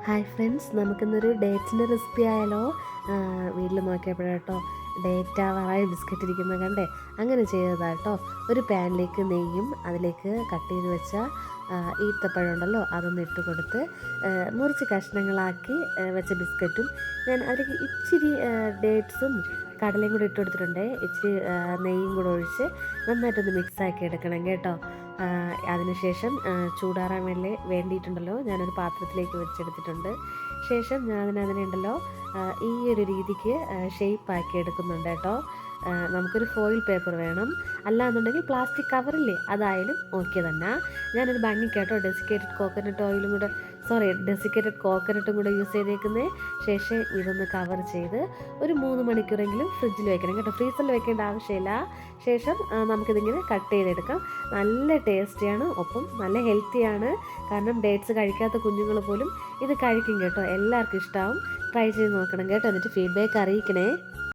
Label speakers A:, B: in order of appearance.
A: Hi friends, നമുക്കിന്നൊരു ഡേറ്റ്സിൻ്റെ recipe ആയാലോ. വീട്ടിൽ നോക്കിയപ്പോഴാട്ടോ ഡേറ്റ വറായ ബിസ്ക്കറ്റ് ഇരിക്കുന്നത് കണ്ടേ, അങ്ങനെ ചെയ്തതാട്ടോ. ഒരു പാനിലേക്ക് നെയ്യും അതിലേക്ക് കട്ട് ചെയ്ത് വെച്ച ഈത്തപ്പഴം ഉണ്ടല്ലോ അതൊന്ന് ഇട്ട് കൊടുത്ത് മുറിച്ച് കഷ്ണങ്ങളാക്കി വെച്ച ബിസ്ക്കറ്റും ഞാൻ അതിലേക്ക് ഇച്ചിരി ഡേറ്റ്സും കടലയും കൂടി ഇട്ട് കൊടുത്തിട്ടുണ്ട്. ഇച്ചിരി നെയ്യും കൂടെ ഒഴിച്ച് നന്നായിട്ടൊന്ന് മിക്സാക്കി എടുക്കണം കേട്ടോ. അതിനുശേഷം ചൂടാറാൻ വേണ്ടിയിട്ടുണ്ടല്ലോ ഞാനൊരു പാത്രത്തിലേക്ക് വെച്ചെടുത്തിട്ടുണ്ട്. ശേഷം ഞാൻ അതിനെ ഉണ്ടല്ലോ ഈ ഒരു രീതിക്ക് ഷേപ്പാക്കി എടുക്കുന്നുണ്ട് കേട്ടോ. നമുക്കൊരു ഫോയിൽ പേപ്പർ വേണം, അല്ലാന്നുണ്ടെങ്കിൽ പ്ലാസ്റ്റിക് കവറില്ലേ അതായാലും ഓക്കെ തന്നെ. ഞാനൊരു ഭംഗിക്കാട്ടോ ഡെസിക്കേറ്റഡ് കോക്കനട്ടും കൂടെ യൂസ് ചെയ്തേക്കുന്നത്. ശേഷം ഇതൊന്ന് കവർ ചെയ്ത് ഒരു 3 മണിക്കൂറെങ്കിലും ഫ്രിഡ്ജിൽ വെക്കണം കേട്ടോ. ഫ്രീസറിൽ വെക്കേണ്ട ആവശ്യമില്ല. ശേഷം നമുക്കിതിങ്ങനെ കട്ട് ചെയ്തെടുക്കാം. നല്ല ടേസ്റ്റിയാണ്, ഒപ്പം നല്ല ഹെൽത്തിയാണ്. കാരണം ഡേറ്റ്സ് കഴിക്കാത്ത കുഞ്ഞുങ്ങൾ പോലും ഇത് കഴിക്കും കേട്ടോ. എല്ലാവർക്കും ഇഷ്ടമാവും. ട്രൈ ചെയ്ത് നോക്കണം കേട്ടോ. എന്നിട്ട് ഫീഡ്ബാക്ക് അറിയിക്കണേ.